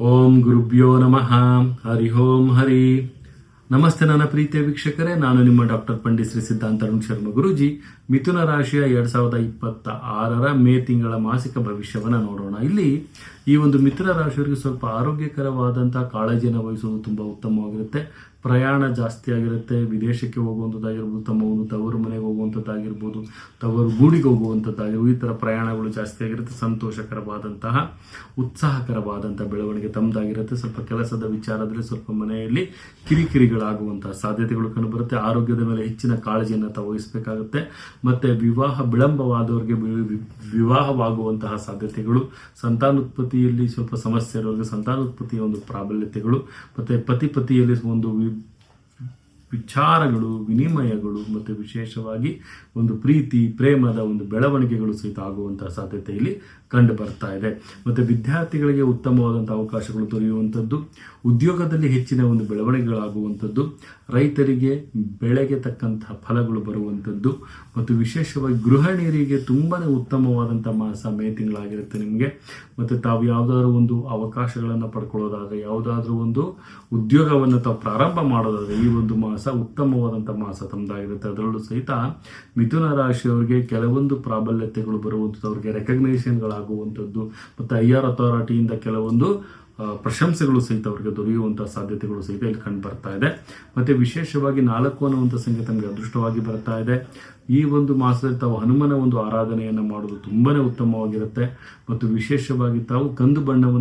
ಓಂ ಗುರುಭ್ಯೋ ನಮಃ. ಹರಿ ಓಂ ಹರಿ. ನಮಸ್ತೆ ನನ್ನ ಪ್ರೀತಿಯ ವೀಕ್ಷಕರೇ, ನಾನು ನಿಮ್ಮ ಡಾಕ್ಟರ್ ಪಂಡಿತ್ ಶ್ರೀ ಸಿದ್ಧಾಂತ ಅರುಣ್ ಶರ್ಮ ಗುರೂಜಿ. ಮಿಥುನ ರಾಶಿಯ 2026 ಮೇ ತಿಂಗಳ ಮಾಸಿಕ ಭವಿಷ್ಯವನ್ನು ನೋಡೋಣ. ಇಲ್ಲಿ ಈ ಒಂದು ಮಿಥುನ ರಾಶಿಯವರಿಗೆ ಸ್ವಲ್ಪ ಆರೋಗ್ಯಕರವಾದಂತಹ ಕಾಳಜಿಯನ್ನು ವಹಿಸುವುದು ತುಂಬಾ ಉತ್ತಮವಾಗಿರುತ್ತೆ. ಪ್ರಯಾಣ ಜಾಸ್ತಿ ಆಗಿರುತ್ತೆ. ವಿದೇಶಕ್ಕೆ ಹೋಗುವಂಥದ್ದಾಗಿರ್ಬೋದು, ತಮ್ಮ ಒಂದು ತವರು ಮನೆಗೆ ಹೋಗುವಂಥದ್ದಾಗಿರ್ಬೋದು, ತವರು ಗೂಡಿಗೆ ಹೋಗುವಂಥದ್ದಾಗಿರ್ಬೋದು, ಈ ಥರ ಪ್ರಯಾಣಗಳು ಜಾಸ್ತಿ ಆಗಿರುತ್ತೆ. ಸಂತೋಷಕರವಾದಂತಹ ಉತ್ಸಾಹಕರವಾದಂತಹ ಬೆಳವಣಿಗೆ ತಮ್ಮದಾಗಿರುತ್ತೆ. ಸ್ವಲ್ಪ ಕೆಲಸದ ವಿಚಾರದಲ್ಲಿ ಸ್ವಲ್ಪ ಮನೆಯಲ್ಲಿ ಕಿರಿಕಿರಿಗಳಾಗುವಂತಹ ಸಾಧ್ಯತೆಗಳು ಕಂಡುಬರುತ್ತೆ. ಆರೋಗ್ಯದ ಮೇಲೆ ಹೆಚ್ಚಿನ ಕಾಳಜಿಯನ್ನು ತಾವು ವಹಿಸಬೇಕಾಗುತ್ತೆ. ಮತ್ತೆ ವಿವಾಹ ವಿಳಂಬವಾದವರಿಗೆ ವಿವಾಹವಾಗುವಂತಹ ಸಾಧ್ಯತೆಗಳು, ಸಂತಾನೋತ್ಪತ್ತಿಯಲ್ಲಿ ಸ್ವಲ್ಪ ಸಮಸ್ಯೆ ಇರೋರಿಗೆ ಸಂತಾನೋತ್ಪತ್ತಿಯ ಒಂದು ಪ್ರಾಬಲ್ಯತೆಗಳು, ಮತ್ತೆ ಪತಿಯಲ್ಲಿ ಒಂದು ವಿಚಾರಗಳು, ವಿನಿಮಯಗಳು ಮತ್ತು ವಿಶೇಷವಾಗಿ ಒಂದು ಪ್ರೀತಿ ಪ್ರೇಮದ ಒಂದು ಬೆಳವಣಿಗೆಗಳು ಸಹಿತ ಆಗುವಂತಹ ಸಾಧ್ಯತೆ ಇಲ್ಲಿ ಕಂಡು ಬರ್ತಾ ಇದೆ. ಮತ್ತೆ ವಿದ್ಯಾರ್ಥಿಗಳಿಗೆ ಉತ್ತಮವಾದಂತಹ ಅವಕಾಶಗಳು ದೊರೆಯುವಂಥದ್ದು, ಉದ್ಯೋಗದಲ್ಲಿ ಹೆಚ್ಚಿನ ಒಂದು ಬೆಳವಣಿಗೆಗಳಾಗುವಂಥದ್ದು, ರೈತರಿಗೆ ಬೆಳೆಗೆ ತಕ್ಕಂತಹ ಫಲಗಳು ಬರುವಂಥದ್ದು ಮತ್ತು ವಿಶೇಷವಾಗಿ ಗೃಹಿಣಿಯರಿಗೆ ತುಂಬಾನೇ ಉತ್ತಮವಾದಂತಹ ಮಾಸ ಮೇ ತಿಂಗಳಾಗಿರುತ್ತೆ ನಿಮಗೆ. ಮತ್ತೆ ತಾವು ಯಾವುದಾದ್ರೂ ಒಂದು ಅವಕಾಶಗಳನ್ನು ಪಡ್ಕೊಳ್ಳೋದಾದ್ರೆ, ಯಾವುದಾದ್ರೂ ಒಂದು ಉದ್ಯೋಗವನ್ನು ತಾವು ಪ್ರಾರಂಭ ಮಾಡೋದಾದ್ರೆ ಈ ಒಂದು ಮಾಸ ಉತ್ತಮವಾದಂತಹ ಮಾಸ ತಮ್ಮದಾಗಿರುತ್ತೆ. ಅದರಲ್ಲೂ ಸಹಿತ ಮಿಥುನ ರಾಶಿಯವರಿಗೆ ಕೆಲವೊಂದು ಪ್ರಾಬಲ್ಯತೆಗಳು ಬರುವಂಥದ್ದು, ಅವರಿಗೆ ರೆಕಗ್ನೇಷನ್ಗಳಾಗುವಂಥದ್ದು ಮತ್ತು ಐಆರ್ ಅಥಾರಿಟಿಯಿಂದ ಕೆಲವೊಂದು ಪ್ರಶಂಸೆಗಳು ಸಹಿತ ಅವರಿಗೆ ದೊರೆಯುವಂತಹ ಸಾಧ್ಯತೆಗಳು ಸಹಿತ ಇಲ್ಲಿ ಕಂಡು ಬರ್ತಾ ಇದೆ. ಮತ್ತೆ ವಿಶೇಷವಾಗಿ 4 ಅನ್ನುವಂಥ ಸಂಖ್ಯೆ ತಮಗೆ ಅದೃಷ್ಟವಾಗಿ ಬರ್ತಾ ಇದೆ. ಈ ಒಂದು ಮಾಸದಲ್ಲಿ ತಾವು ಹನುಮನ ಒಂದು ಆರಾಧನೆಯನ್ನು ಮಾಡೋದು ತುಂಬಾನೇ ಉತ್ತಮವಾಗಿರುತ್ತೆ. ಮತ್ತು ವಿಶೇಷವಾಗಿ ತಾವು ಕಂದು ಬಣ್ಣವನ್ನು